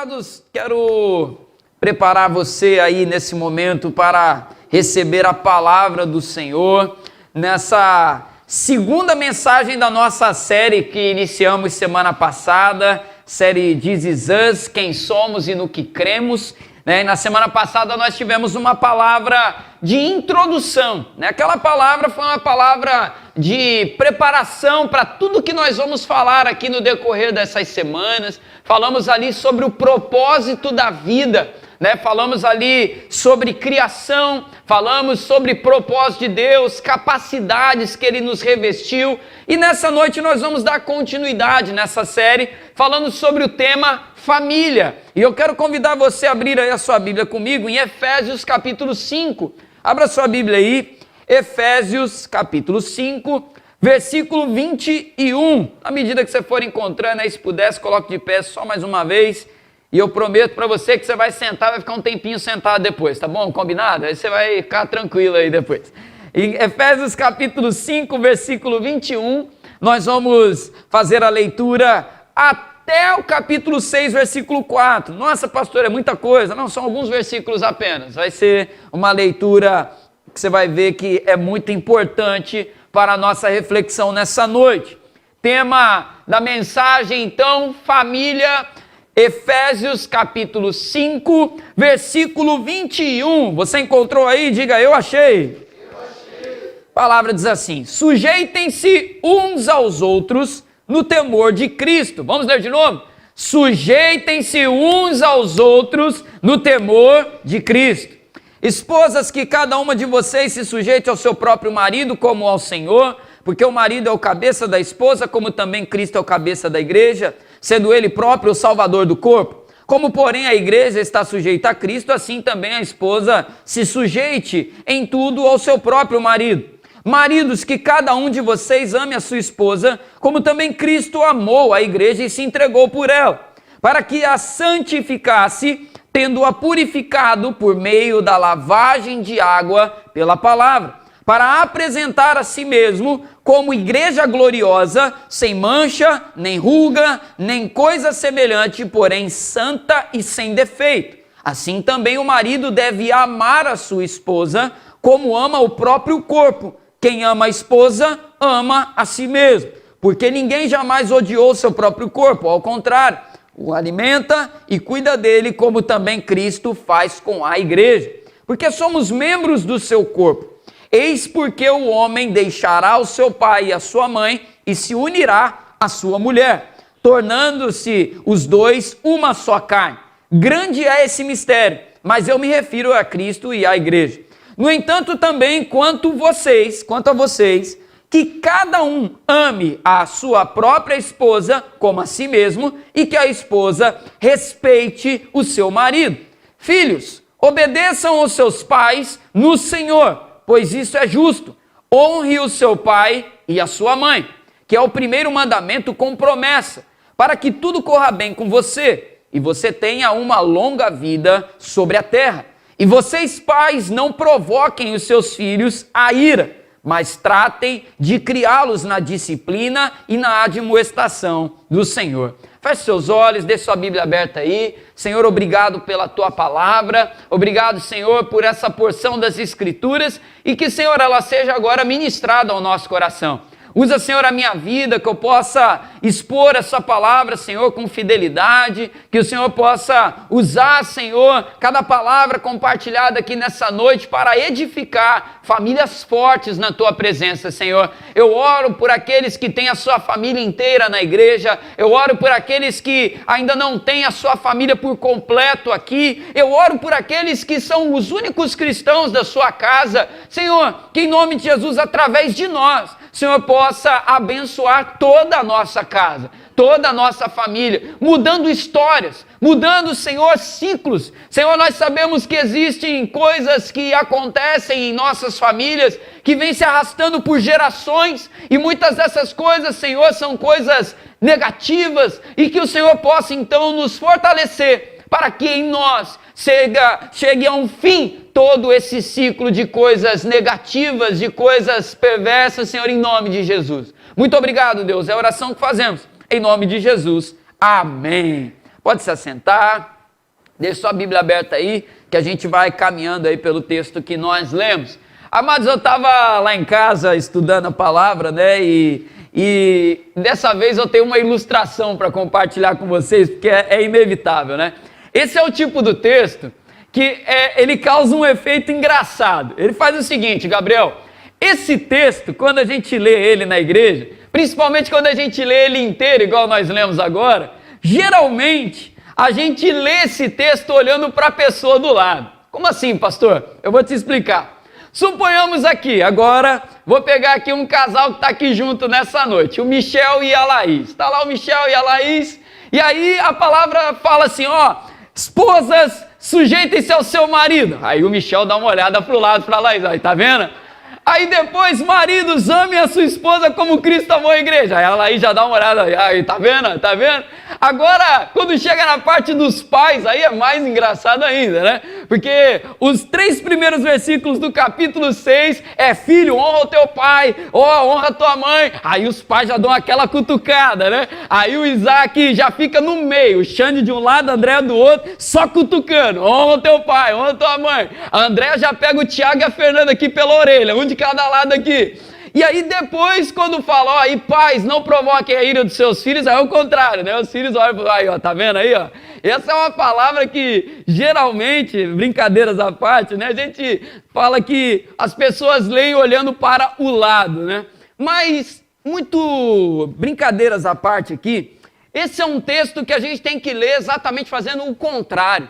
Amados, quero preparar você aí nesse momento para receber a palavra do Senhor, nessa segunda mensagem da nossa série que iniciamos semana passada, série This Is Us, Quem Somos e no que Cremos. E na semana passada nós tivemos uma palavra de introdução, Aquela palavra foi uma palavra de preparação para tudo que nós vamos falar aqui no decorrer dessas semanas. Falamos ali sobre o propósito da vida, Falamos ali sobre criação, falamos sobre propósito de Deus, capacidades que Ele nos revestiu. E nessa noite nós vamos dar continuidade nessa série, falando sobre o tema família. E eu quero convidar você a abrir aí a sua Bíblia comigo em Efésios capítulo 5. Abra sua Bíblia aí, Efésios capítulo 5, versículo 21. À medida que você for encontrando aí, se pudesse, coloque de pé só mais uma vez. E eu prometo para você que você vai sentar, vai ficar um tempinho sentado depois, tá bom? Combinado? Aí você vai ficar tranquilo aí depois. Em Efésios capítulo 5, versículo 21, nós vamos fazer a leitura até o capítulo 6, versículo 4. Nossa, pastor, é muita coisa. Não, são alguns versículos apenas. Vai ser uma leitura que você vai ver que é muito importante para a nossa reflexão nessa noite. Tema da mensagem, então, família. Efésios capítulo 5, versículo 21. Você encontrou aí? Diga, eu achei. A palavra diz assim: sujeitem-se uns aos outros no temor de Cristo. Vamos ler de novo? Sujeitem-se uns aos outros no temor de Cristo. Esposas, que cada uma de vocês se sujeite ao seu próprio marido como ao Senhor, porque o marido é o cabeça da esposa, como também Cristo é o cabeça da igreja, sendo ele próprio o salvador do corpo. Como, porém, a igreja está sujeita a Cristo, assim também a esposa se sujeite em tudo ao seu próprio marido. Maridos, que cada um de vocês ame a sua esposa, como também Cristo amou a igreja e se entregou por ela, para que a santificasse, tendo-a purificado por meio da lavagem de água pela palavra, para apresentar a si mesmo como igreja gloriosa, sem mancha, nem ruga, nem coisa semelhante, porém santa e sem defeito. Assim também o marido deve amar a sua esposa, como ama o próprio corpo. Quem ama a esposa, ama a si mesmo, porque ninguém jamais odiou seu próprio corpo, ao contrário, o alimenta e cuida dele, como também Cristo faz com a igreja, porque somos membros do seu corpo. Eis porque o homem deixará o seu pai e a sua mãe e se unirá à sua mulher, tornando-se os dois uma só carne. Grande é esse mistério, mas eu me refiro a Cristo e à igreja. No entanto, também quanto a vocês, que cada um ame a sua própria esposa como a si mesmo, e que a esposa respeite o seu marido. Filhos, obedeçam aos seus pais no Senhor, pois isso é justo. Honre o seu pai e a sua mãe, que é o primeiro mandamento com promessa, para que tudo corra bem com você, e você tenha uma longa vida sobre a terra. E vocês, pais, não provoquem os seus filhos à ira, mas tratem de criá-los na disciplina e na admoestação do Senhor. Feche seus olhos, deixe sua Bíblia aberta aí. Senhor, obrigado pela tua palavra. Obrigado, Senhor, por essa porção das Escrituras e que, Senhor, ela seja agora ministrada ao nosso coração. Usa, Senhor, a minha vida, que eu possa expor essa palavra, Senhor, com fidelidade, que o Senhor possa usar, Senhor, cada palavra compartilhada aqui nessa noite para edificar famílias fortes na Tua presença, Senhor. Eu oro por aqueles que têm a sua família inteira na igreja, eu oro por aqueles que ainda não têm a sua família por completo aqui, eu oro por aqueles que são os únicos cristãos da sua casa, Senhor, que em nome de Jesus, através de nós, Senhor, possa abençoar toda a nossa casa, toda a nossa família, mudando histórias, mudando, Senhor, ciclos. Senhor, nós sabemos que existem coisas que acontecem em nossas famílias, que vêm se arrastando por gerações, e muitas dessas coisas, Senhor, são coisas negativas, e que o Senhor possa, então, nos fortalecer, para que em nós chegue a um fim todo esse ciclo de coisas negativas, de coisas perversas, Senhor, em nome de Jesus. Muito obrigado, Deus, é a oração que fazemos, em nome de Jesus, amém. Pode se assentar, deixa sua Bíblia aberta aí, que a gente vai caminhando aí pelo texto que nós lemos. Amados, eu estava lá em casa estudando a palavra, né, e dessa vez eu tenho uma ilustração para compartilhar com vocês, porque é inevitável, né? Esse é o tipo do texto que ele causa um efeito engraçado. Ele faz o seguinte, Gabriel, esse texto, quando a gente lê ele na igreja, principalmente quando a gente lê ele inteiro, igual nós lemos agora, geralmente a gente lê esse texto olhando para a pessoa do lado. Como assim, pastor? Eu vou te explicar. Suponhamos aqui, agora, vou pegar aqui um casal que está aqui junto nessa noite, o Michel e a Laís. Está lá o Michel e a Laís, e aí a palavra fala assim, ó, esposas, sujeitem-se ao seu marido. Aí o Michel dá uma olhada para o lado, para a Laís, aí tá vendo? Aí depois, maridos, amem a sua esposa como Cristo amou a igreja. Aí a Laís já dá uma olhada, aí tá vendo? Tá vendo? Agora, quando chega na parte dos pais, aí é mais engraçado ainda, né? Porque os 3 primeiros versículos do capítulo 6 é filho, honra o teu pai, honra a tua mãe. Aí os pais já dão aquela cutucada, né? Aí o Isaac já fica no meio, o Xande de um lado, a Andréa do outro, só cutucando. Honra o teu pai, honra a tua mãe. A Andréa já pega o Tiago e a Fernanda aqui pela orelha, um de cada lado aqui. E aí depois, quando fala, ó, e pais, não provoquem a ira dos seus filhos, aí é o contrário, né? Os filhos olham para aí, ó, tá vendo aí, ó? Essa é uma palavra que, geralmente, brincadeiras à parte, né? A gente fala que as pessoas leem olhando para o lado, né? Mas, muito brincadeiras à parte aqui, esse é um texto que a gente tem que ler exatamente fazendo o contrário.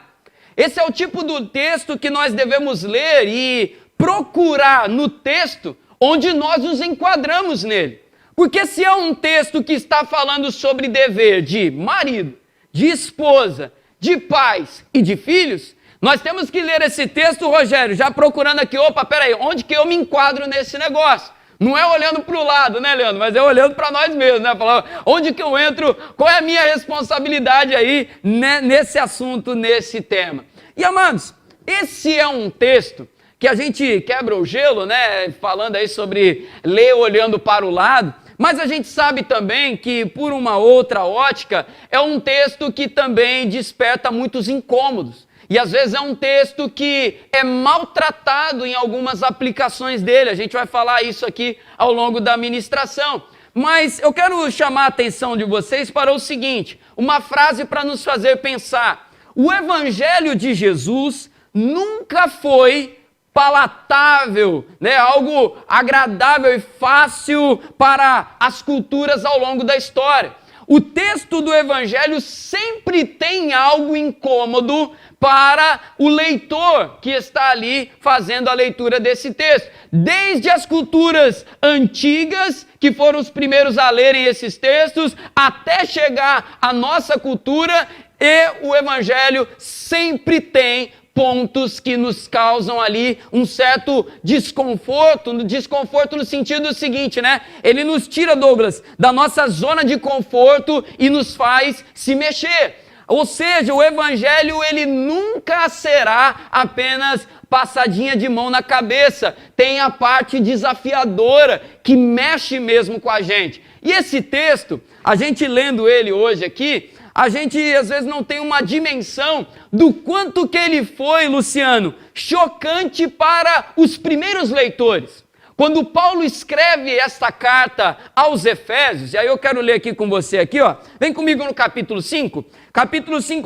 Esse é o tipo do texto que nós devemos ler e procurar no texto onde nós nos enquadramos nele. Porque se é um texto que está falando sobre dever de marido, de esposa, de pais e de filhos, nós temos que ler esse texto, Rogério, já procurando aqui, opa, peraí, onde que eu me enquadro nesse negócio? Não é olhando para o lado, né, Leandro? Mas é olhando para nós mesmos, né? Falando, onde que eu entro, qual é a minha responsabilidade aí nesse assunto, nesse tema. E, amados, esse é um texto que a gente quebra o gelo, né, falando aí sobre ler olhando para o lado, mas a gente sabe também que, por uma outra ótica, é um texto que também desperta muitos incômodos. E às vezes é um texto que é maltratado em algumas aplicações dele. A gente vai falar isso aqui ao longo da ministração. Mas eu quero chamar a atenção de vocês para o seguinte, uma frase para nos fazer pensar. O Evangelho de Jesus nunca foi palatável, né? Algo agradável e fácil para as culturas ao longo da história. O texto do Evangelho sempre tem algo incômodo para o leitor que está ali fazendo a leitura desse texto. Desde as culturas antigas, que foram os primeiros a lerem esses textos, até chegar à nossa cultura, e o Evangelho sempre tem pontos que nos causam ali um certo desconforto no sentido seguinte, né? Ele nos tira, Douglas, da nossa zona de conforto e nos faz se mexer. Ou seja, o Evangelho, ele nunca será apenas passadinha de mão na cabeça. Tem a parte desafiadora que mexe mesmo com a gente. E esse texto, a gente lendo ele hoje aqui, a gente às vezes não tem uma dimensão do quanto que ele foi, Luciano, chocante para os primeiros leitores. Quando Paulo escreve esta carta aos Efésios, e aí eu quero ler aqui com você aqui, ó, vem comigo no capítulo 5,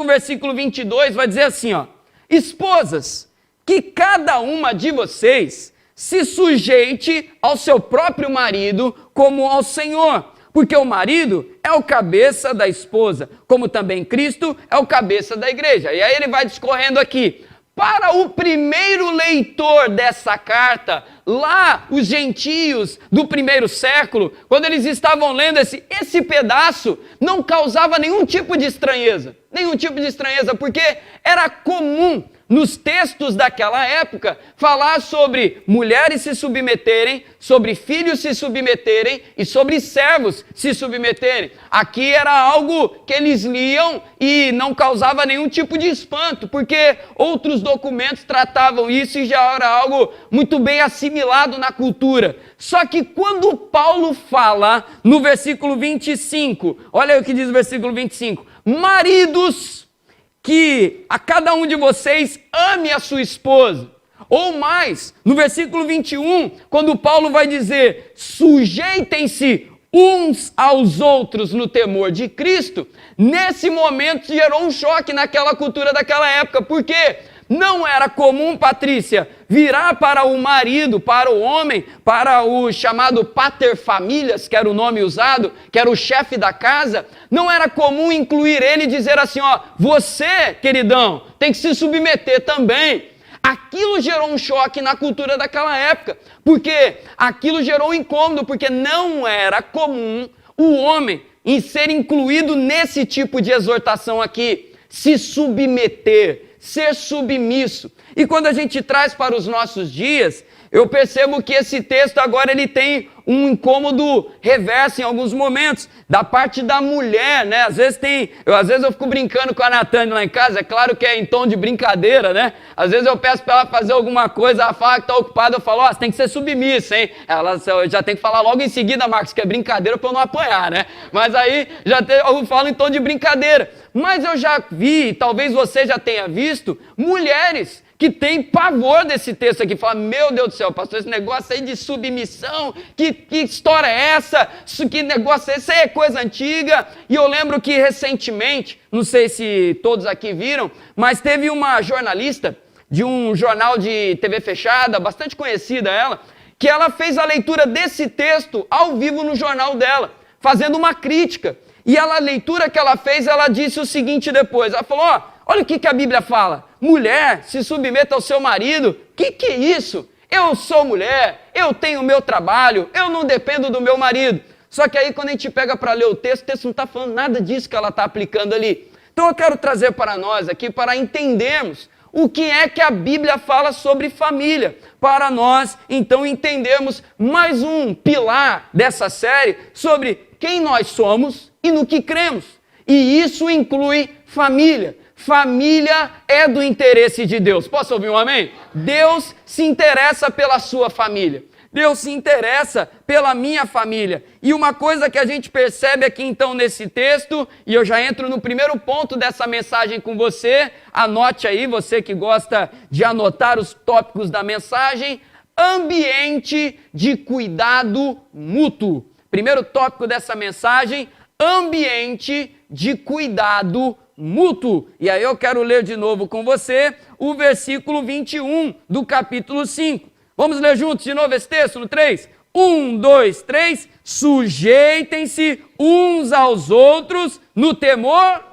versículo 22, vai dizer assim, ó, esposas, que cada uma de vocês se sujeite ao seu próprio marido como ao Senhor, porque o marido é o cabeça da esposa, como também Cristo é o cabeça da igreja. E aí ele vai discorrendo aqui. Para o primeiro leitor dessa carta, lá os gentios do primeiro século, quando eles estavam lendo esse pedaço, não causava nenhum tipo de estranheza, porque era comum nos textos daquela época, falar sobre mulheres se submeterem, sobre filhos se submeterem e sobre servos se submeterem. Aqui era algo que eles liam e não causava nenhum tipo de espanto, porque outros documentos tratavam isso e já era algo muito bem assimilado na cultura. Só que quando Paulo fala no versículo 25, olha o que diz o versículo 25, Maridos, que a cada um de vocês ame a sua esposa. Ou mais, no versículo 21, quando Paulo vai dizer, sujeitem-se uns aos outros no temor de Cristo, nesse momento gerou um choque naquela cultura daquela época. Por quê? Não era comum, Patrícia, virar para o marido, para o homem, para o chamado paterfamilias, que era o nome usado, que era o chefe da casa. Não era comum incluir ele e dizer assim, ó, você, queridão, tem que se submeter também. Aquilo gerou um choque na cultura daquela época, porque aquilo gerou um incômodo, porque não era comum o homem em ser incluído nesse tipo de exortação aqui, se submeter, ser submisso. E quando a gente traz para os nossos dias, eu percebo que esse texto agora ele tem um incômodo reverso em alguns momentos, da parte da mulher, né? Às vezes eu fico brincando com a Natane lá em casa, é claro que é em tom de brincadeira, né? Às vezes eu peço para ela fazer alguma coisa, ela fala que está ocupada, eu falo, ó, você tem que ser submissa, hein? Ela já tem que falar logo em seguida, Marcos, que é brincadeira para eu não apanhar, né? Mas aí eu falo em tom de brincadeira. Mas eu já vi, talvez você já tenha visto, mulheres que tem pavor desse texto aqui, fala, meu Deus do céu, pastor, esse negócio aí de submissão, que história é essa? Que negócio é esse? Isso aí é coisa antiga. E eu lembro que recentemente, não sei se todos aqui viram, mas teve uma jornalista de um jornal de TV fechada, bastante conhecida ela, que ela fez a leitura desse texto ao vivo no jornal dela, fazendo uma crítica. E a leitura que ela fez, ela disse o seguinte depois, ela falou, ó, olha o que a Bíblia fala, mulher, se submeta ao seu marido, que é isso? Eu sou mulher, eu tenho o meu trabalho, eu não dependo do meu marido. Só que aí quando a gente pega para ler o texto não está falando nada disso que ela está aplicando ali. Então eu quero trazer para nós aqui, para entendermos o que é que a Bíblia fala sobre família, para nós então entendermos mais um pilar dessa série sobre quem nós somos e no que cremos. E isso inclui família. Família é do interesse de Deus. Posso ouvir um amém? Deus se interessa pela sua família. Deus se interessa pela minha família. E uma coisa que a gente percebe aqui então nesse texto, e eu já entro no primeiro ponto dessa mensagem com você, anote aí, você que gosta de anotar os tópicos da mensagem, ambiente de cuidado mútuo. Primeiro tópico dessa mensagem, ambiente de cuidado mútuo. E aí eu quero ler de novo com você o versículo 21 do capítulo 5. Vamos ler juntos de novo esse texto no 3? 1, 2, 3. Sujeitem-se uns aos outros no temor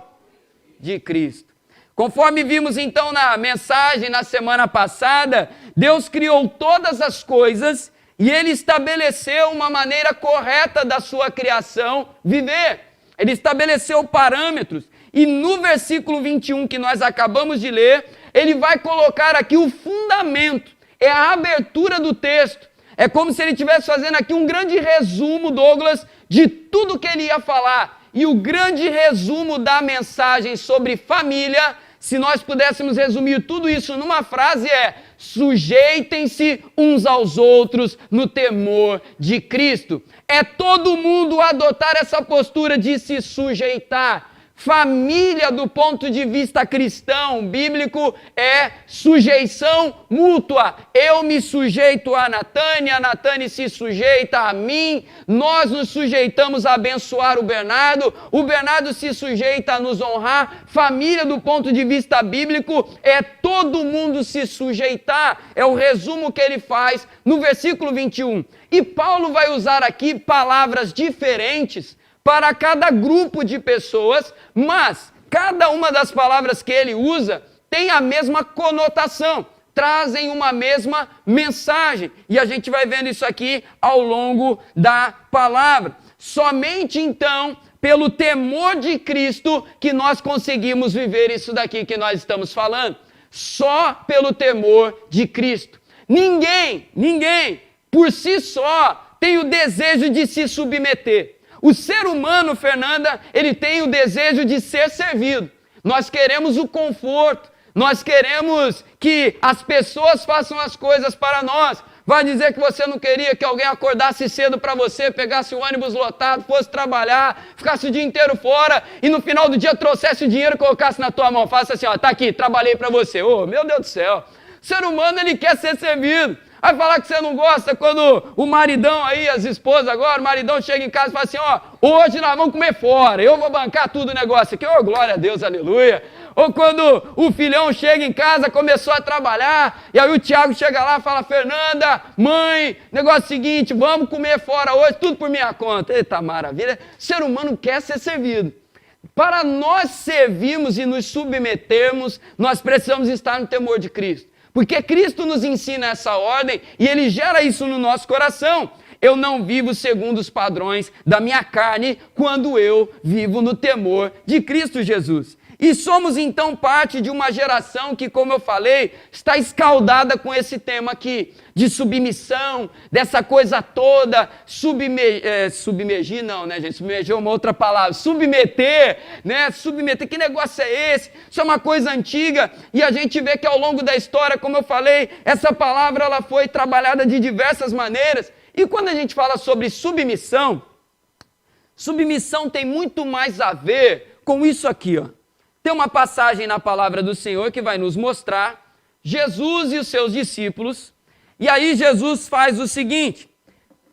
de Cristo. Conforme vimos então na mensagem na semana passada, Deus criou todas as coisas e Ele estabeleceu uma maneira correta da sua criação viver. Ele estabeleceu parâmetros. E no versículo 21 que nós acabamos de ler, ele vai colocar aqui o fundamento, é a abertura do texto. É como se ele estivesse fazendo aqui um grande resumo, Douglas, de tudo que ele ia falar. E o grande resumo da mensagem sobre família, se nós pudéssemos resumir tudo isso numa frase, é: sujeitem-se uns aos outros no temor de Cristo. É todo mundo adotar essa postura de se sujeitar. Família, do ponto de vista cristão, bíblico, é sujeição mútua. Eu me sujeito a Natane se sujeita a mim, nós nos sujeitamos a abençoar o Bernardo se sujeita a nos honrar. Família, do ponto de vista bíblico, é todo mundo se sujeitar. É o resumo que ele faz no versículo 21. E Paulo vai usar aqui palavras diferentes para cada grupo de pessoas, mas cada uma das palavras que ele usa tem a mesma conotação, trazem uma mesma mensagem. E a gente vai vendo isso aqui ao longo da palavra. Somente então, pelo temor de Cristo, que nós conseguimos viver isso daqui que nós estamos falando. Só pelo temor de Cristo. Ninguém, por si só, tem o desejo de se submeter. O ser humano, Fernanda, ele tem o desejo de ser servido. Nós queremos o conforto, nós queremos que as pessoas façam as coisas para nós. vai dizer que você não queria que alguém acordasse cedo para você, pegasse o ônibus lotado, fosse trabalhar, ficasse o dia inteiro fora e no final do dia trouxesse o dinheiro e colocasse na tua mão. Faça assim, ó, tá aqui, trabalhei para você. Ô, meu Deus do céu. O ser humano, ele quer ser servido. Vai falar que você não gosta quando o maridão aí, as esposas agora, o maridão chega em casa e fala assim, ó, hoje nós vamos comer fora, eu vou bancar tudo o negócio aqui. Ô, glória a Deus, aleluia. Ou quando o filhão chega em casa, começou a trabalhar, e aí o Tiago chega lá e fala, Fernanda, mãe, negócio seguinte, vamos comer fora hoje, tudo por minha conta. Eita maravilha, o ser humano quer ser servido. Para nós servirmos e nos submetermos, nós precisamos estar no temor de Cristo. Porque Cristo nos ensina essa ordem e Ele gera isso no nosso coração. Eu não vivo segundo os padrões da minha carne quando eu vivo no temor de Cristo Jesus. E somos então parte de uma geração que, como eu falei, está escaldada com esse tema aqui, de submissão, dessa coisa toda, submergir não, né gente, submergir é uma outra palavra, submeter, né, submeter, que negócio é esse? Isso é uma coisa antiga, e a gente vê que ao longo da história, como eu falei, essa palavra ela foi trabalhada de diversas maneiras, e quando a gente fala sobre submissão, submissão tem muito mais a ver com isso aqui, ó. Tem uma passagem na palavra do Senhor que vai nos mostrar Jesus e os seus discípulos. E aí Jesus faz o seguinte,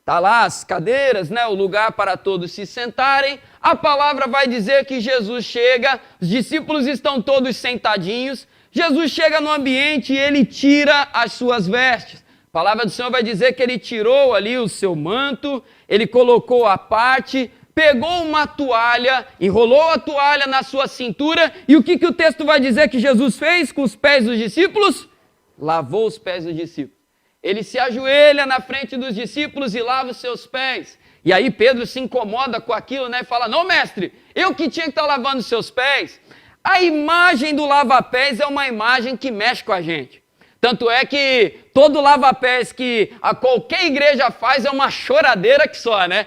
tá lá as cadeiras, né, o lugar para todos se sentarem. A palavra vai dizer que Jesus chega, os discípulos estão todos sentadinhos. Jesus chega no ambiente e ele tira as suas vestes. A palavra do Senhor vai dizer que ele tirou ali o seu manto, ele colocou à parte, pegou uma toalha, enrolou a toalha na sua cintura, e o que o texto vai dizer que Jesus fez com os pés dos discípulos? Lavou os pés dos discípulos. Ele se ajoelha na frente dos discípulos e lava os seus pés. E aí Pedro se incomoda com aquilo, né? E fala, não mestre, eu que tinha que estar lavando os seus pés. A imagem do lava-pés é uma imagem que mexe com a gente. Tanto é que todo lava-pés que a qualquer igreja faz é uma choradeira que só, né?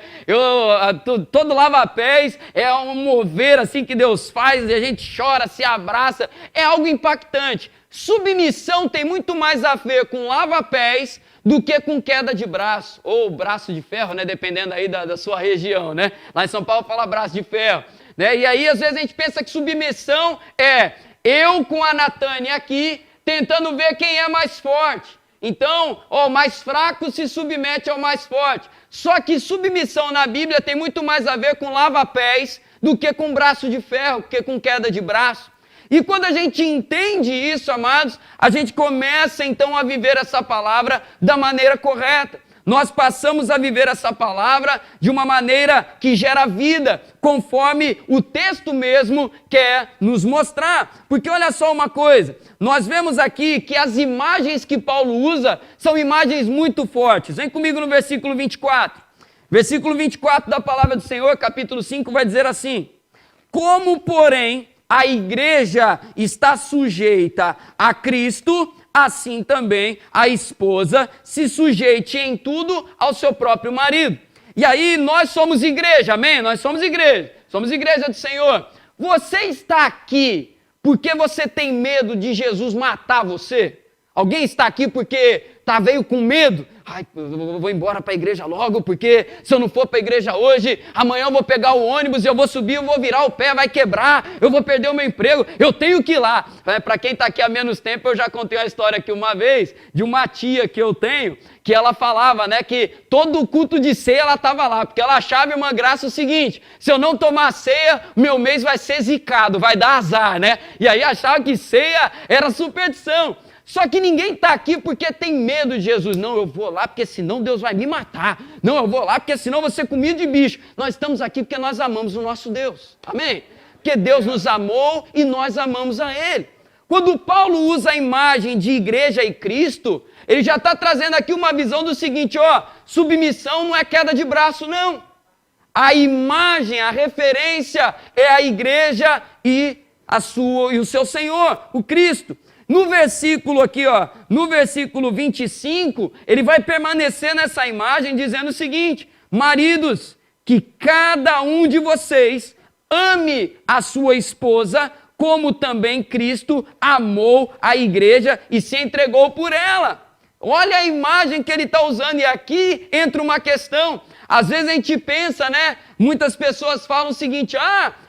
Todo lava-pés é um mover assim que Deus faz, e a gente chora, se abraça, é algo impactante. Submissão tem muito mais a ver com lava-pés do que com queda de braço, ou braço de ferro, né? Dependendo aí da sua região, né? Lá em São Paulo fala braço de ferro, né? E aí às vezes a gente pensa que submissão é eu com a Natânia aqui, tentando ver quem é mais forte. Então, o mais fraco se submete ao mais forte. Só que submissão na Bíblia tem muito mais a ver com lava-pés do que com braço de ferro, do que com queda de braço. E quando a gente entende isso, amados, a gente começa então a viver essa palavra da maneira correta. Nós passamos a viver essa palavra de uma maneira que gera vida, conforme o texto mesmo quer nos mostrar. Porque olha só uma coisa, nós vemos aqui que as imagens que Paulo usa são imagens muito fortes. Vem comigo no versículo 24. Versículo 24 da palavra do Senhor, capítulo 5, vai dizer assim: como, porém, a igreja está sujeita a Cristo, assim também a esposa se sujeite em tudo ao seu próprio marido. E aí nós somos igreja, amém? Nós somos igreja do Senhor. Você está aqui porque você tem medo de Jesus matar você? Alguém está aqui porque veio com medo? Ai, eu vou embora para a igreja logo, porque se eu não for para a igreja hoje, amanhã eu vou pegar o ônibus, eu vou subir, eu vou virar o pé, vai quebrar, eu vou perder o meu emprego, eu tenho que ir lá. Para quem está aqui há menos tempo, eu já contei uma história aqui uma vez, de uma tia que eu tenho, que ela falava, né, que todo culto de ceia ela estava lá, porque ela achava, irmã Graça, o seguinte: se eu não tomar ceia, meu mês vai ser zicado, vai dar azar, né? E aí achava que ceia era superstição. Só que ninguém está aqui porque tem medo de Jesus. Não, eu vou lá porque senão Deus vai me matar. Não, eu vou lá porque senão eu vou ser comido de bicho. Nós estamos aqui porque nós amamos o nosso Deus. Amém? Porque Deus nos amou e nós amamos a Ele. Quando Paulo usa a imagem de igreja e Cristo, ele já está trazendo aqui uma visão do seguinte, ó, submissão não é queda de braço, não. A imagem, a referência é a igreja e o seu Senhor, o Cristo. No versículo aqui, ó, no versículo 25, ele vai permanecer nessa imagem dizendo o seguinte: maridos, que cada um de vocês ame a sua esposa, como também Cristo amou a igreja e se entregou por ela. Olha a imagem que ele está usando, e aqui entra uma questão. Às vezes a gente pensa, né? Muitas pessoas falam o seguinte: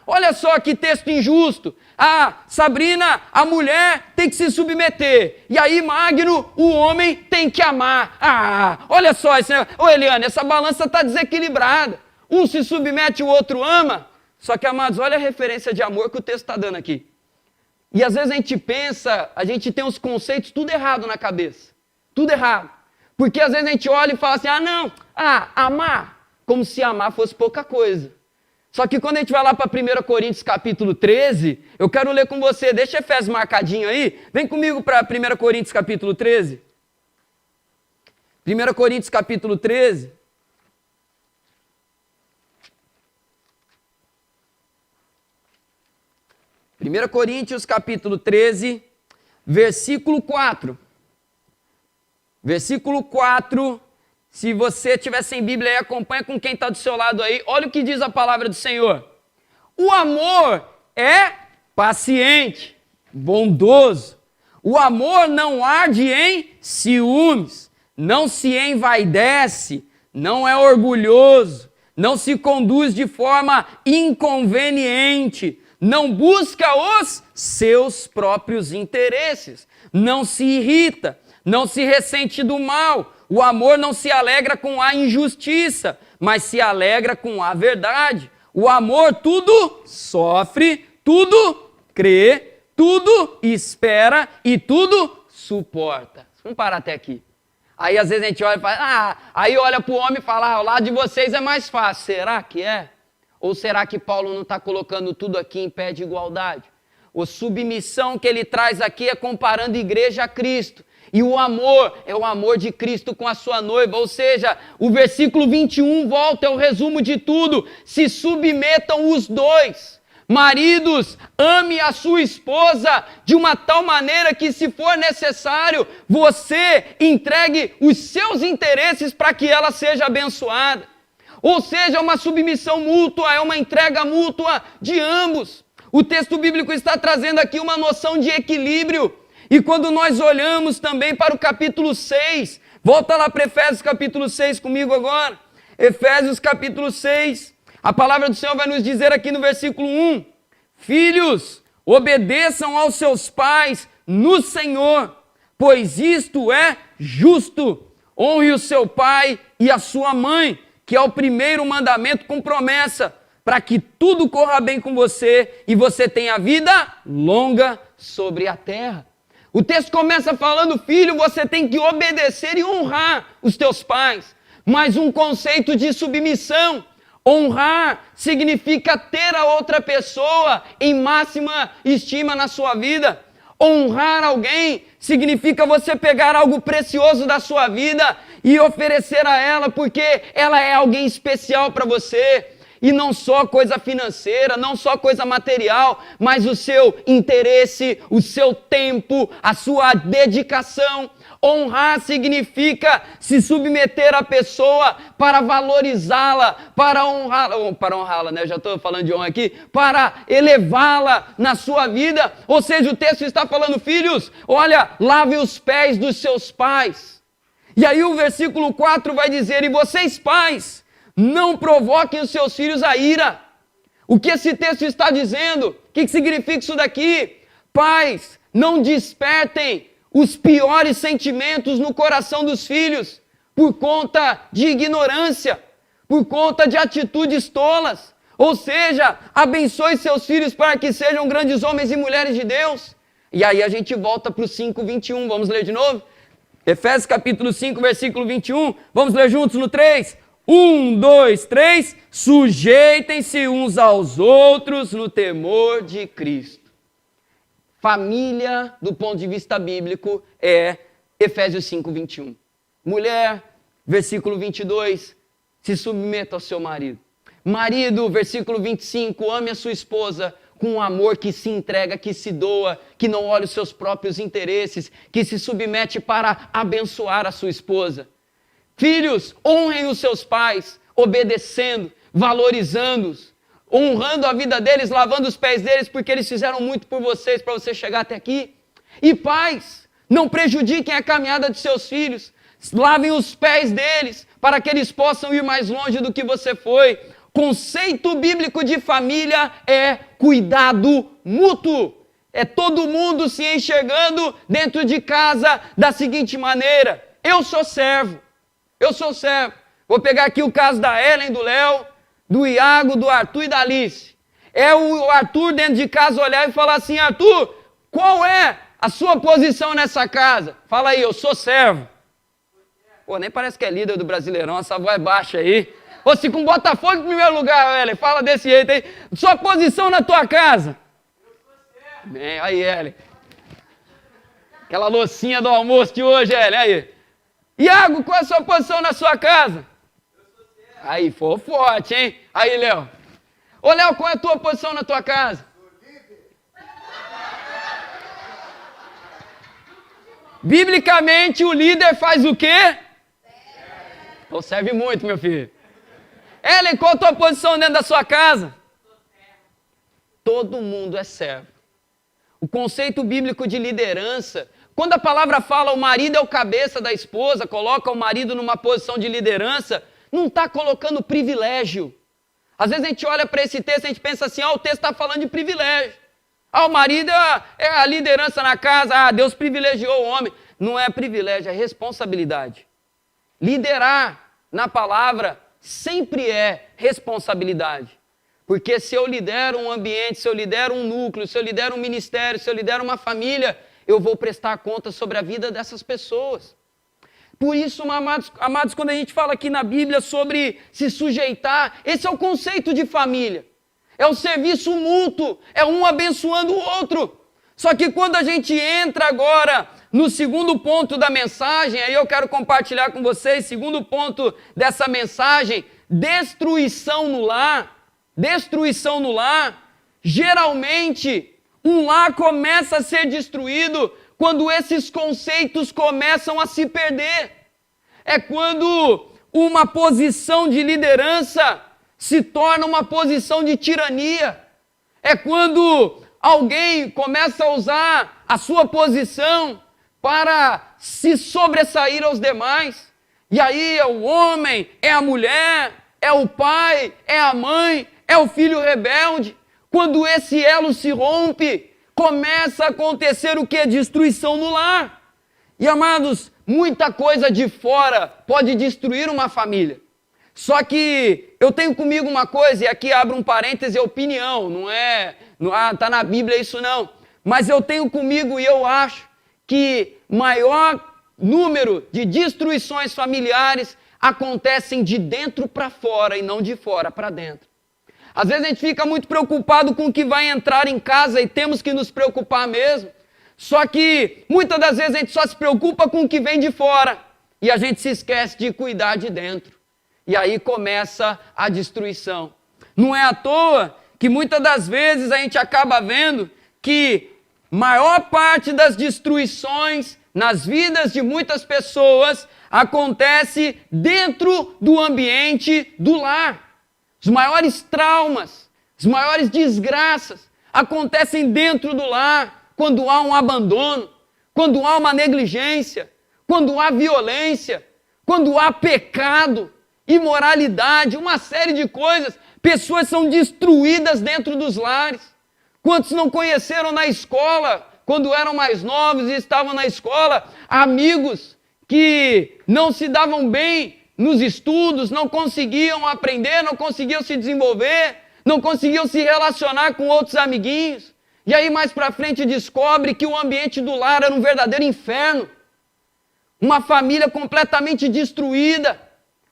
olha só que texto injusto. Sabrina, a mulher tem que se submeter. E aí, Magno, o homem tem que amar. Olha só, Eliane, essa balança está desequilibrada. Um se submete, o outro ama. Só que, amados, olha a referência de amor que o texto está dando aqui. E às vezes a gente pensa, a gente tem os conceitos tudo errado na cabeça. Tudo errado. Porque às vezes a gente olha e fala assim: amar. Como se amar fosse pouca coisa. Só que quando a gente vai lá para 1 Coríntios capítulo 13, eu quero ler com você, deixa Efésios marcadinho aí, vem comigo para 1 Coríntios capítulo 13. 1 Coríntios capítulo 13. Primeira Coríntios capítulo 13, versículo 4. Versículo 4, se você tiver sem Bíblia aí, acompanha com quem está do seu lado aí. Olha o que diz a palavra do Senhor. O amor é paciente, bondoso. O amor não arde em ciúmes, não se envaidece, não é orgulhoso, não se conduz de forma inconveniente, não busca os seus próprios interesses, não se irrita, não se ressente do mal. O amor não se alegra com a injustiça, mas se alegra com a verdade. O amor tudo sofre, tudo crê, tudo espera e tudo suporta. Vamos parar até aqui. Aí às vezes a gente olha e fala, aí olha para o homem e fala, o lado de vocês é mais fácil. Será que é? Ou será que Paulo não está colocando tudo aqui em pé de igualdade? A submissão que ele traz aqui é comparando igreja a Cristo. E o amor é o amor de Cristo com a sua noiva. Ou seja, o versículo 21 volta, é o resumo de tudo. Se submetam os dois. Maridos, ame a sua esposa de uma tal maneira que, se for necessário, você entregue os seus interesses para que ela seja abençoada. Ou seja, uma submissão mútua, é uma entrega mútua de ambos. O texto bíblico está trazendo aqui uma noção de equilíbrio. E quando nós olhamos também para o capítulo 6, volta lá para Efésios capítulo 6 comigo agora. Efésios capítulo 6, a palavra do Senhor vai nos dizer aqui no versículo 1, filhos, obedeçam aos seus pais no Senhor, pois isto é justo. Honre o seu pai e a sua mãe, que é o primeiro mandamento com promessa, para que tudo corra bem com você e você tenha vida longa sobre a terra. O texto começa falando, filho, você tem que obedecer e honrar os teus pais. Mas um conceito de submissão. Honrar significa ter a outra pessoa em máxima estima na sua vida. Honrar alguém significa você pegar algo precioso da sua vida e oferecer a ela, porque ela é alguém especial para você. E não só coisa financeira, não só coisa material, mas o seu interesse, o seu tempo, a sua dedicação. Honrar significa se submeter à pessoa para valorizá-la, para honrá-la, né? Eu já estou falando de honra aqui, para elevá-la na sua vida. Ou seja, o texto está falando, filhos, olha, lave os pés dos seus pais. E aí o versículo 4 vai dizer, e vocês pais, não provoquem os seus filhos a ira. O que esse texto está dizendo? O que significa isso daqui? Pais, não despertem os piores sentimentos no coração dos filhos por conta de ignorância, por conta de atitudes tolas. Ou seja, abençoe seus filhos para que sejam grandes homens e mulheres de Deus. E aí a gente volta para o 5:21. Vamos ler de novo? Efésios capítulo 5, versículo 21. Vamos ler juntos no 3? 1, 2, 3, sujeitem-se uns aos outros no temor de Cristo. Família, do ponto de vista bíblico, é Efésios 5, 21. Mulher, versículo 22, se submeta ao seu marido. Marido, versículo 25, ame a sua esposa com um amor que se entrega, que se doa, que não olha os seus próprios interesses, que se submete para abençoar a sua esposa. Filhos, honrem os seus pais, obedecendo, valorizando-os, honrando a vida deles, lavando os pés deles, porque eles fizeram muito por vocês, para você chegar até aqui. E pais, Não prejudiquem a caminhada de seus filhos. Lavem os pés deles, para que eles possam ir mais longe do que você foi. Conceito bíblico de família é cuidado mútuo. É todo mundo se enxergando dentro de casa da seguinte maneira: eu sou servo. Eu sou servo. Vou pegar aqui o caso da Ellen, do Léo, do Iago, do Arthur e da Alice. É o Arthur dentro de casa olhar e falar assim: Arthur, qual é a sua posição nessa casa? Fala aí, eu sou servo. Pô, nem parece que é líder do Brasileirão, essa voz baixa aí. Ou se com Botafogo em primeiro lugar, Ellen, fala desse jeito aí. Sua posição na tua casa? Eu sou servo. Bem, aí, Ellen. Aquela loucinha do almoço de hoje, Ellen, aí. Iago, qual é a sua posição na sua casa? Eu sou servo. Aí, foi forte, hein? Aí, Léo. Ô, Léo, qual é a tua posição na tua casa? Biblicamente, o líder faz o quê? Então serve muito, meu filho. Ellen, qual a tua posição dentro da sua casa? Todo mundo é servo. O conceito bíblico de liderança, quando a palavra fala o marido é o cabeça da esposa, coloca o marido numa posição de liderança, não está colocando privilégio. Às vezes a gente olha para esse texto e a gente pensa assim, o texto está falando de privilégio. O marido é a liderança na casa, Deus privilegiou o homem. Não é privilégio, é responsabilidade. Liderar na palavra sempre é responsabilidade. Porque se eu lidero um ambiente, se eu lidero um núcleo, se eu lidero um ministério, se eu lidero uma família, eu vou prestar conta sobre a vida dessas pessoas. Por isso, amados, quando a gente fala aqui na Bíblia sobre se sujeitar, esse é o conceito de família. É o serviço mútuo, é um abençoando o outro. Só que quando a gente entra agora no segundo ponto da mensagem, aí eu quero compartilhar com vocês, segundo ponto dessa mensagem, destruição no lar. Destruição no lar. Geralmente, um lar começa a ser destruído quando esses conceitos começam a se perder. É quando uma posição de liderança se torna uma posição de tirania. É quando alguém começa a usar a sua posição para se sobressair aos demais. E aí é o homem, é a mulher, é o pai, é a mãe, é o filho rebelde. Quando esse elo se rompe, começa a acontecer o que? Destruição no lar. E amados, muita coisa de fora pode destruir uma família. Só que eu tenho comigo uma coisa, e aqui abro um parêntese, opinião, não está na Bíblia isso não. Mas eu tenho comigo e eu acho que maior número de destruições familiares acontecem de dentro para fora e não de fora para dentro. Às vezes a gente fica muito preocupado com o que vai entrar em casa e temos que nos preocupar mesmo. Só que muitas das vezes a gente só se preocupa com o que vem de fora e a gente se esquece de cuidar de dentro. E aí começa a destruição. Não é à toa que muitas das vezes a gente acaba vendo que maior parte das destruições nas vidas de muitas pessoas acontece dentro do ambiente do lar. Os maiores traumas, as maiores desgraças acontecem dentro do lar, quando há um abandono, quando há uma negligência, quando há violência, quando há pecado, imoralidade, uma série de coisas. Pessoas são destruídas dentro dos lares. Quantos não conheceram na escola, quando eram mais novos e estavam na escola, amigos que não se davam bem nos estudos, não conseguiam aprender, não conseguiam se desenvolver, não conseguiam se relacionar com outros amiguinhos. E aí mais para frente descobre que o ambiente do lar era um verdadeiro inferno. Uma família completamente destruída.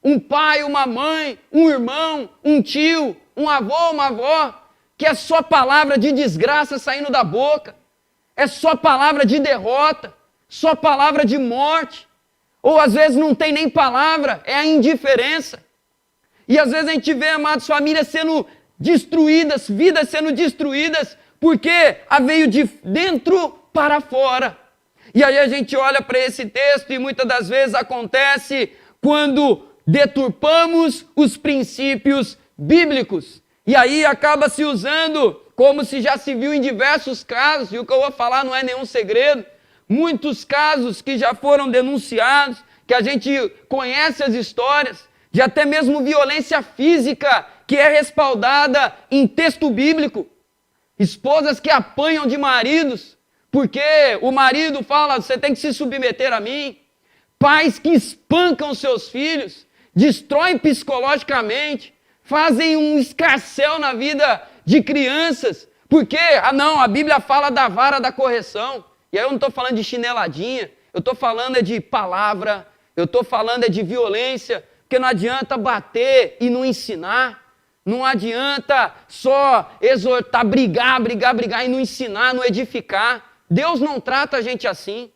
Um pai, uma mãe, um irmão, um tio, um avô, uma avó, que é só palavra de desgraça saindo da boca. É só palavra de derrota, só palavra de morte. Ou às vezes não tem nem palavra, é a indiferença. E às vezes a gente vê, amados, famílias sendo destruídas, vidas sendo destruídas, porque veio de dentro para fora. E aí a gente olha para esse texto e muitas das vezes acontece quando deturpamos os princípios bíblicos. E aí acaba se usando, como se já se viu em diversos casos, e o que eu vou falar não é nenhum segredo, Muitos casos que já foram denunciados, que a gente conhece as histórias, de até mesmo violência física, que é respaldada em texto bíblico. Esposas que apanham de maridos, porque o marido fala, você tem que se submeter a mim. Pais que espancam seus filhos, destroem psicologicamente, fazem um escarcéu na vida de crianças, porque, a Bíblia fala da vara da correção. E aí eu não estou falando de chineladinha, eu estou falando de palavra, eu estou falando de violência, porque não adianta bater e não ensinar, não adianta só exortar, brigar e não ensinar, não edificar. Deus não trata a gente assim.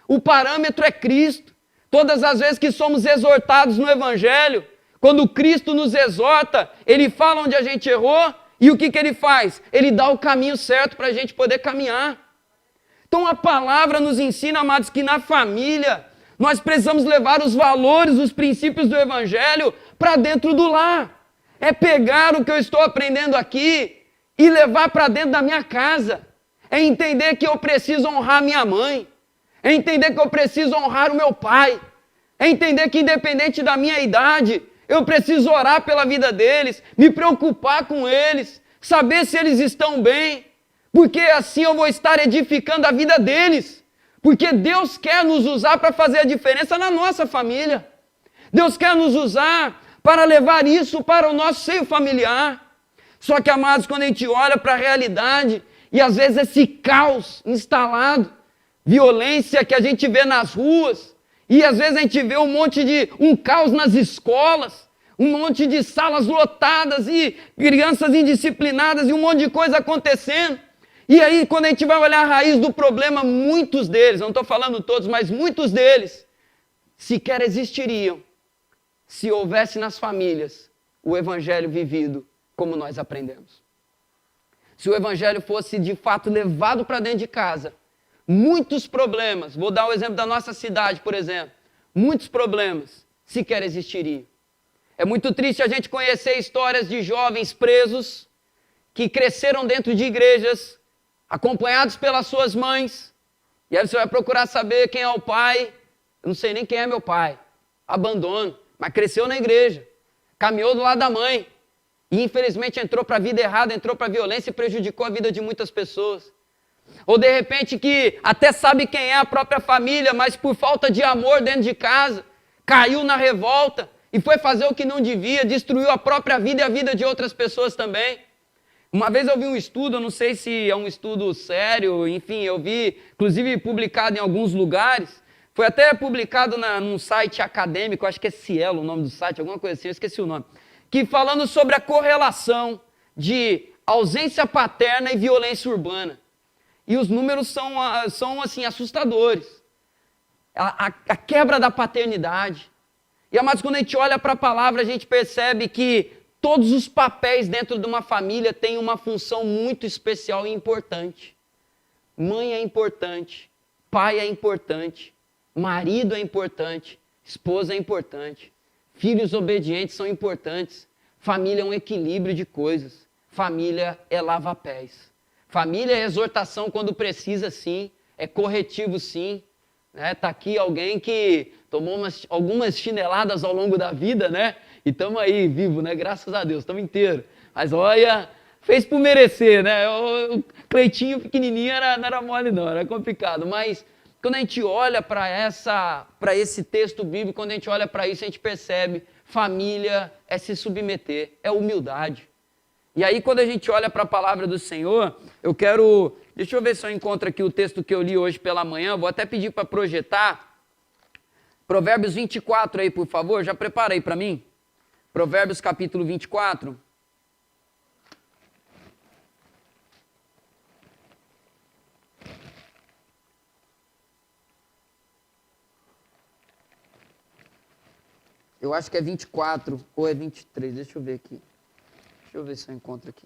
O parâmetro é Cristo. Todas as vezes que somos exortados no Evangelho, quando Cristo nos exorta, Ele fala onde a gente errou, e o que Ele faz? Ele dá o caminho certo para a gente poder caminhar. Então a palavra nos ensina, amados, que na família nós precisamos levar os valores, os princípios do Evangelho para dentro do lar. É pegar o que eu estou aprendendo aqui e levar para dentro da minha casa. É entender que eu preciso honrar minha mãe. É entender que eu preciso honrar o meu pai. É entender que independente da minha idade, eu preciso orar pela vida deles, me preocupar com eles, saber se eles estão bem, porque assim eu vou estar edificando a vida deles. Porque Deus quer nos usar para fazer a diferença na nossa família. Deus quer nos usar para levar isso para o nosso seio familiar. Só que, amados, quando a gente olha para a realidade, e às vezes esse caos instalado, violência que a gente vê nas ruas, e às vezes a gente vê um caos nas escolas, um monte de salas lotadas e crianças indisciplinadas e um monte de coisa acontecendo. E aí, quando a gente vai olhar a raiz do problema, muitos deles, não estou falando todos, mas muitos deles, sequer existiriam se houvesse nas famílias o Evangelho vivido como nós aprendemos. Se o Evangelho fosse de fato levado para dentro de casa, muitos problemas, vou dar o exemplo da nossa cidade, por exemplo, muitos problemas sequer existiriam. É muito triste a gente conhecer histórias de jovens presos que cresceram dentro de igrejas, acompanhados pelas suas mães, e aí você vai procurar saber quem é o pai. Eu não sei nem quem é meu pai, abandono, mas cresceu na igreja, caminhou do lado da mãe, e infelizmente entrou para a vida errada, entrou para a violência e prejudicou a vida de muitas pessoas. Ou de repente que até sabe quem é a própria família, mas por falta de amor dentro de casa, caiu na revolta e foi fazer o que não devia, destruiu a própria vida e a vida de outras pessoas também. Uma vez eu vi um estudo, eu não sei se é um estudo sério, enfim, eu vi, inclusive publicado em alguns lugares, foi até publicado num site acadêmico, acho que é Cielo o nome do site, alguma coisa assim, eu esqueci o nome, que falando sobre a correlação de ausência paterna e violência urbana. E os números são assim, assustadores. A quebra da paternidade. E, amados, quando a gente olha para a palavra, a gente percebe que todos os papéis dentro de uma família têm uma função muito especial e importante. Mãe é importante, pai é importante, marido é importante, esposa é importante, filhos obedientes são importantes. Família é um equilíbrio de coisas. Família é lava-pés. Família é exortação quando precisa, sim. É corretivo, sim. Tá aqui alguém que tomou algumas chineladas ao longo da vida, né? E estamos aí, vivo, né? Graças a Deus, estamos inteiros. Mas olha, fez por merecer, né? O Cleitinho pequenininho não era mole não, era complicado. Mas quando a gente olha para esse texto bíblico, quando a gente olha para isso, a gente percebe, família é se submeter, é humildade. E aí, quando a gente olha para a palavra do Senhor, deixa eu ver se eu encontro aqui o texto que eu li hoje pela manhã, vou até pedir para projetar, Provérbios 24 aí, por favor, já prepara aí para mim, Provérbios capítulo 24. Eu acho que é 24 ou é 23, deixa eu ver aqui. Deixa eu ver se eu encontro aqui.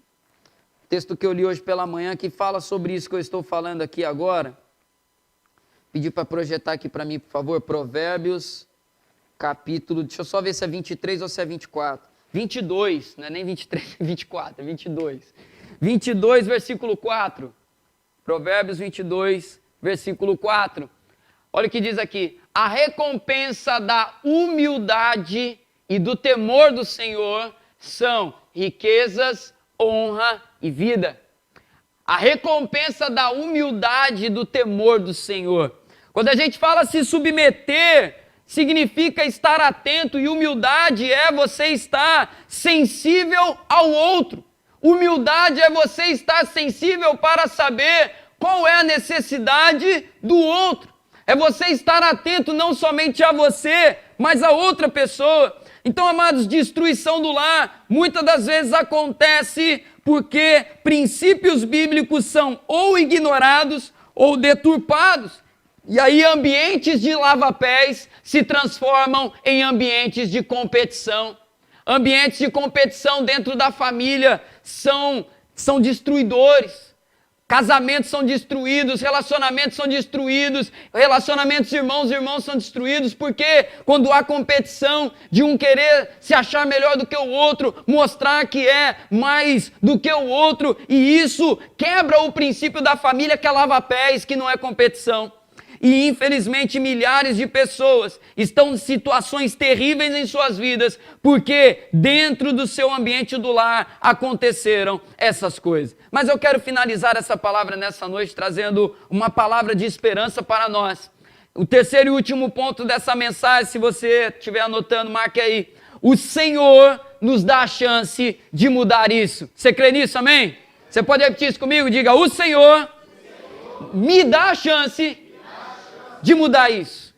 O texto que eu li hoje pela manhã que fala sobre isso que eu estou falando aqui agora. Pedir para projetar aqui para mim, por favor, Provérbios, capítulo, deixa eu só ver se é 23 ou se é 24. 22, não é nem 23, é 24, é 22. 22, versículo 4. Provérbios 22, versículo 4. Olha o que diz aqui: a recompensa da humildade e do temor do Senhor são riquezas, honra e vida. A recompensa da humildade e do temor do Senhor. Quando a gente fala se submeter, significa estar atento, e humildade é você estar sensível ao outro. Humildade é você estar sensível para saber qual é a necessidade do outro. É você estar atento não somente a você, mas a outra pessoa. Então, amados, destruição do lar muitas das vezes acontece porque princípios bíblicos são ou ignorados ou deturpados. E aí ambientes de lava-pés se transformam em ambientes de competição. Ambientes de competição dentro da família são destruidores. Casamentos são destruídos, relacionamentos são destruídos, relacionamentos irmãos são destruídos, porque quando há competição de um querer se achar melhor do que o outro, mostrar que é mais do que o outro, e isso quebra o princípio da família, que é lava-pés, que não é competição. E infelizmente milhares de pessoas estão em situações terríveis em suas vidas, porque dentro do seu ambiente do lar aconteceram essas coisas. Mas eu quero finalizar essa palavra nessa noite trazendo uma palavra de esperança para nós. O terceiro e último ponto dessa mensagem, se você estiver anotando, marque aí. O Senhor nos dá a chance de mudar isso. Você crê nisso, amém? Você pode repetir isso comigo? Diga: o Senhor me dá a chance de mudar isso.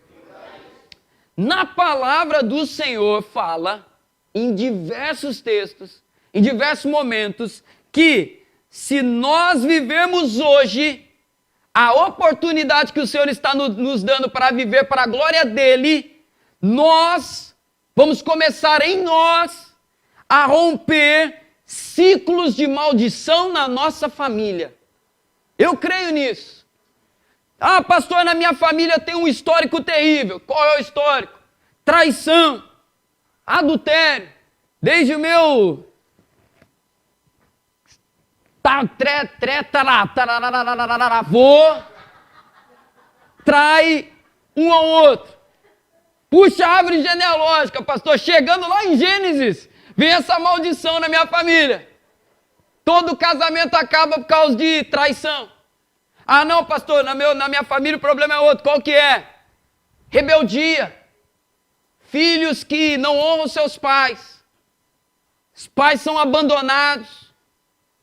Na palavra do Senhor fala, em diversos textos, em diversos momentos, que se nós vivemos hoje a oportunidade que o Senhor está nos dando para viver para a glória dele, nós vamos começar em nós a romper ciclos de maldição na nossa família. Eu creio nisso. Ah, pastor, na minha família tem um histórico terrível. Qual é o histórico? Traição, adultério. Desde o meu avô trai um ao outro. Puxa a árvore genealógica, pastor. Chegando lá em Gênesis, vem essa maldição na minha família. Todo casamento acaba por causa de traição. Ah, não, pastor, na minha família o problema é outro. Qual que é? Rebeldia. Filhos que não honram seus pais. Os pais são abandonados.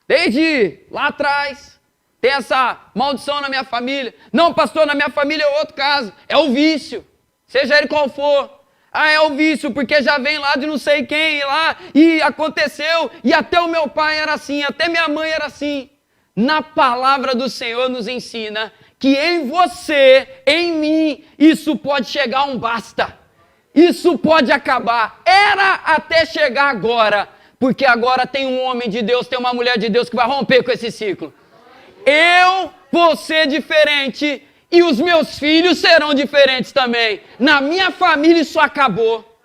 Desde lá atrás, tem essa maldição na minha família. Não, pastor, na minha família é outro caso. É o vício, seja ele qual for. Ah, é o vício, porque já vem lá de não sei quem lá, e aconteceu, e até o meu pai era assim, até minha mãe era assim. Na palavra do Senhor nos ensina que em você, em mim, isso pode chegar a um basta. Isso pode acabar. Era até chegar agora. Porque agora tem um homem de Deus, tem uma mulher de Deus que vai romper com esse ciclo. Eu vou ser diferente e os meus filhos serão diferentes também. Na minha família isso acabou.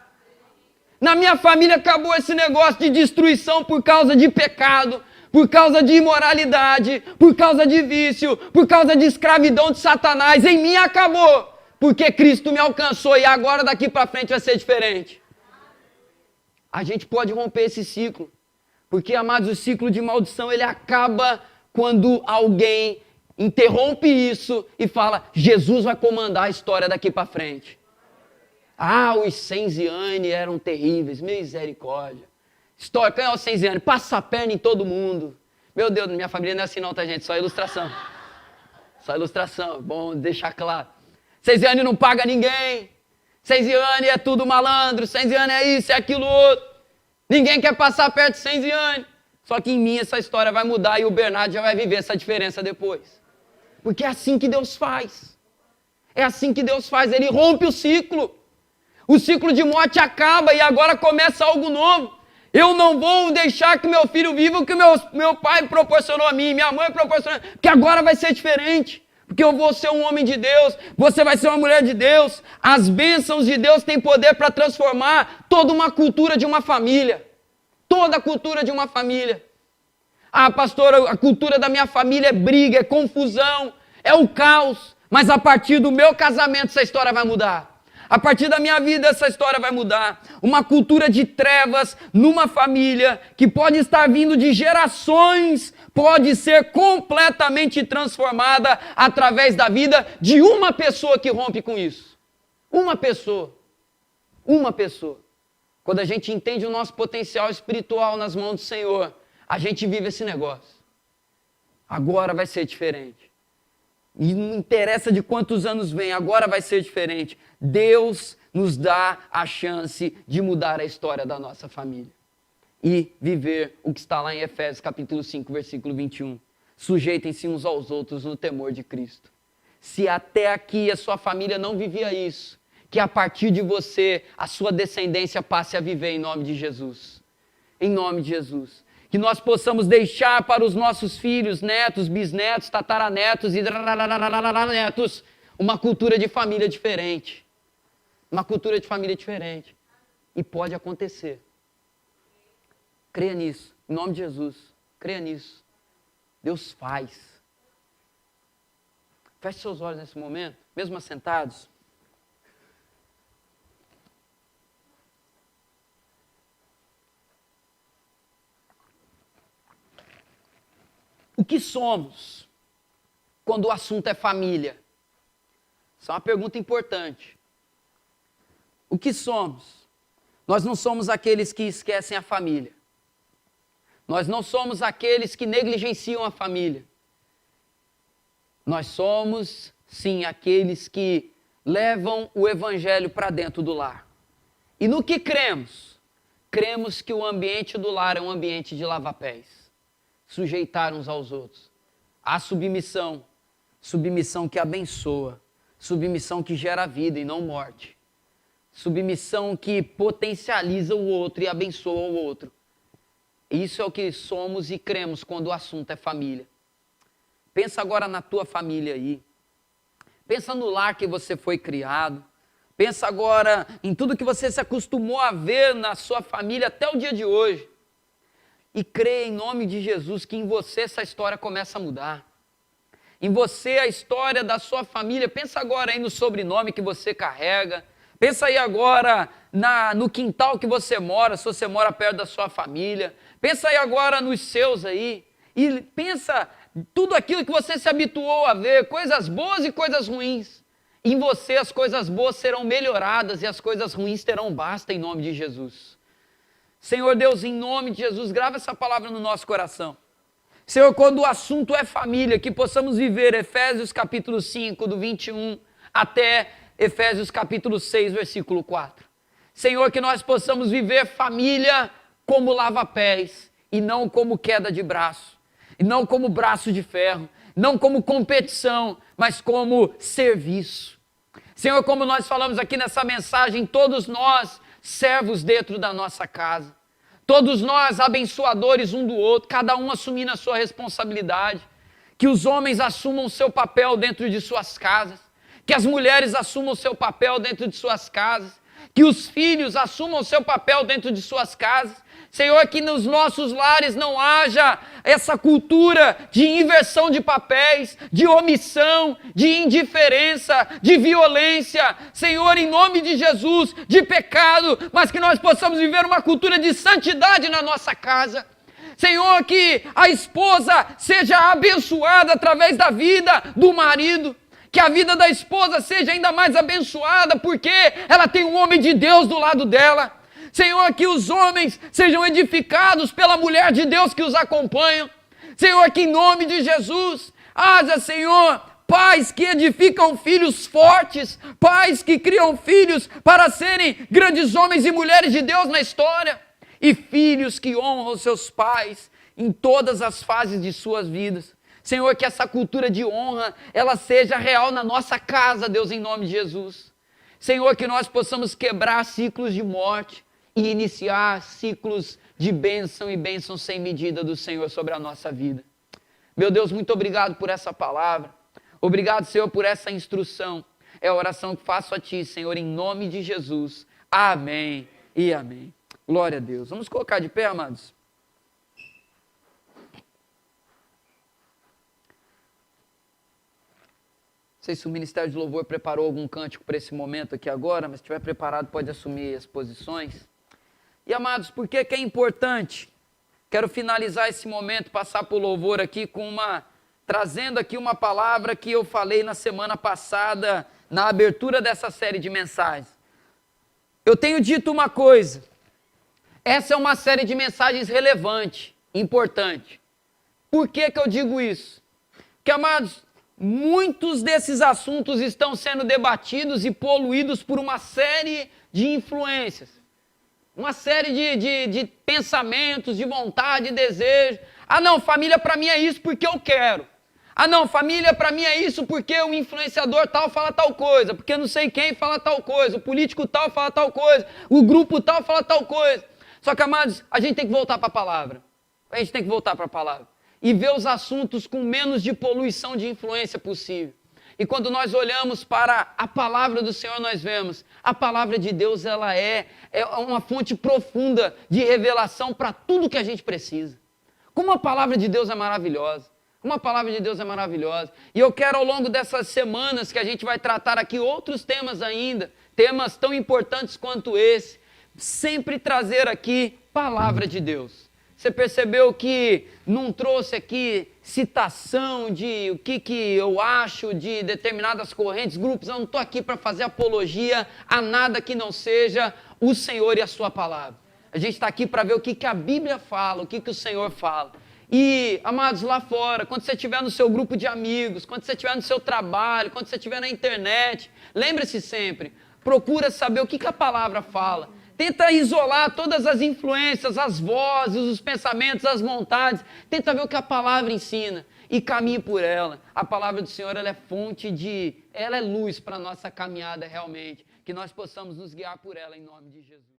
Na minha família acabou esse negócio de destruição por causa de pecado, por causa de imoralidade, por causa de vício, por causa de escravidão de Satanás. Em mim acabou, porque Cristo me alcançou e agora daqui para frente vai ser diferente. A gente pode romper esse ciclo, porque, amados, o ciclo de maldição, ele acaba quando alguém interrompe isso e fala: Jesus vai comandar a história daqui para frente. Ah, os Senziane eram terríveis, misericórdia. História, quem é o Senziane? Passa a perna em todo mundo. Meu Deus, minha família não é assim não, tá, gente? Só ilustração. Só ilustração, bom deixar claro. Senziane não paga ninguém. Senziane é tudo malandro, Senziane é isso, é aquilo outro. Ninguém quer passar perto de Senziane. Só que em mim essa história vai mudar e o Bernardo já vai viver essa diferença depois. Porque é assim que Deus faz. É assim que Deus faz, ele rompe o ciclo. O ciclo de morte acaba e agora começa algo novo. Eu não vou deixar que meu filho viva o que meu pai proporcionou a mim, minha mãe proporcionou, porque agora vai ser diferente. Porque eu vou ser um homem de Deus, você vai ser uma mulher de Deus. As bênçãos de Deus têm poder para transformar toda uma cultura de uma família. Toda a cultura de uma família. Ah, pastor, a cultura da minha família é briga, é confusão, é o caos. Mas a partir do meu casamento, essa história vai mudar. A partir da minha vida, essa história vai mudar. Uma cultura de trevas numa família que pode estar vindo de gerações, pode ser completamente transformada através da vida de uma pessoa que rompe com isso. Uma pessoa. Uma pessoa. Quando a gente entende o nosso potencial espiritual nas mãos do Senhor, a gente vive esse negócio. Agora vai ser diferente. E não interessa de quantos anos vem, agora vai ser diferente. Deus nos dá a chance de mudar a história da nossa família. E viver o que está lá em Efésios capítulo 5, versículo 21. Sujeitem-se uns aos outros no temor de Cristo. Se até aqui a sua família não vivia isso, que a partir de você, a sua descendência passe a viver em nome de Jesus. Em nome de Jesus. Que nós possamos deixar para os nossos filhos, netos, bisnetos, tataranetos e netos uma cultura de família diferente. Uma cultura de família diferente. E pode acontecer. Creia nisso. Em nome de Jesus. Creia nisso. Deus faz. Feche seus olhos nesse momento, mesmo assentados. O que somos quando o assunto é família? Essa é uma pergunta importante. O que somos? Nós não somos aqueles que esquecem a família. Nós não somos aqueles que negligenciam a família. Nós somos, sim, aqueles que levam o evangelho para dentro do lar. E no que cremos? Cremos que o ambiente do lar é um ambiente de lava-pés. Sujeitar uns aos outros. A submissão, submissão que abençoa, submissão que gera vida e não morte. Submissão que potencializa o outro e abençoa o outro. Isso é o que somos e cremos quando o assunto é família. Pensa agora na tua família aí. Pensa no lar que você foi criado. Pensa agora em tudo que você se acostumou a ver na sua família até o dia de hoje. E creia em nome de Jesus que em você essa história começa a mudar. Em você a história da sua família. Pensa agora aí no sobrenome que você carrega. Pensa aí agora no quintal que você mora, se você mora perto da sua família. Pensa aí agora nos seus aí. E pensa tudo aquilo que você se habituou a ver, coisas boas e coisas ruins. Em você as coisas boas serão melhoradas e as coisas ruins terão basta em nome de Jesus. Senhor Deus, em nome de Jesus, grava essa palavra no nosso coração. Senhor, quando o assunto é família, que possamos viver Efésios capítulo 5, do 21 até Efésios capítulo 6, versículo 4. Senhor, que nós possamos viver família como lava-pés e não como queda de braço, e não como braço de ferro, não como competição, mas como serviço. Senhor, como nós falamos aqui nessa mensagem, todos nós servos dentro da nossa casa, todos nós abençoadores um do outro, cada um assumindo a sua responsabilidade, que os homens assumam o seu papel dentro de suas casas, que as mulheres assumam o seu papel dentro de suas casas, que os filhos assumam o seu papel dentro de suas casas. Senhor, que nos nossos lares não haja essa cultura de inversão de papéis, de omissão, de indiferença, de violência, Senhor, em nome de Jesus, de pecado, mas que nós possamos viver uma cultura de santidade na nossa casa. Senhor, que a esposa seja abençoada através da vida do marido, que a vida da esposa seja ainda mais abençoada, porque ela tem um homem de Deus do lado dela. Senhor, que os homens sejam edificados pela mulher de Deus que os acompanha. Senhor, que em nome de Jesus, haja, Senhor, pais que edificam filhos fortes, pais que criam filhos para serem grandes homens e mulheres de Deus na história, e filhos que honram seus pais em todas as fases de suas vidas. Senhor, que essa cultura de honra, ela seja real na nossa casa, Deus, em nome de Jesus. Senhor, que nós possamos quebrar ciclos de morte e iniciar ciclos de bênção e bênção sem medida do Senhor sobre a nossa vida. Meu Deus, muito obrigado por essa palavra. Obrigado, Senhor, por essa instrução. É a oração que faço a Ti, Senhor, em nome de Jesus. Amém e amém. Glória a Deus. Vamos colocar de pé, amados? sei se o Ministério de Louvor preparou algum cântico para esse momento aqui agora, mas se estiver preparado pode assumir as posições. E amados, por que é importante? Quero finalizar esse momento, passar por louvor aqui trazendo aqui uma palavra que eu falei na semana passada, na abertura dessa série de mensagens. Eu tenho dito uma coisa, essa é uma série de mensagens relevante, importante. Por que eu digo isso? Porque, amados, muitos desses assuntos estão sendo debatidos e poluídos por uma série de influências. Uma série de pensamentos, de vontade, de desejo. Ah não, família para mim é isso porque eu quero. Ah não, família para mim é isso porque o influenciador tal fala tal coisa, porque não sei quem fala tal coisa, o político tal fala tal coisa, o grupo tal fala tal coisa. Só que, amados, a gente tem que voltar para a palavra. A gente tem que voltar para a palavra. E ver os assuntos com menos de poluição de influência possível. E quando nós olhamos para a palavra do Senhor, nós vemos, a palavra de Deus, ela é uma fonte profunda de revelação para tudo que a gente precisa. Como a palavra de Deus é maravilhosa. Como a palavra de Deus é maravilhosa. E eu quero, ao longo dessas semanas que a gente vai tratar aqui outros temas ainda, temas tão importantes quanto esse, sempre trazer aqui palavra de Deus. Você percebeu que não trouxe aqui citação de o que eu acho de determinadas correntes, grupos. Eu não estou aqui para fazer apologia a nada que não seja o Senhor e a sua palavra. A gente está aqui para ver o que a Bíblia fala, o que o Senhor fala. E, amados, lá fora, quando você estiver no seu grupo de amigos, quando você estiver no seu trabalho, quando você estiver na internet, lembre-se sempre, procura saber o que a palavra fala. Tenta isolar todas as influências, as vozes, os pensamentos, as vontades. Tenta ver o que a palavra ensina e caminhe por ela. A palavra do Senhor, ela é ela é luz para a nossa caminhada realmente. Que nós possamos nos guiar por ela em nome de Jesus.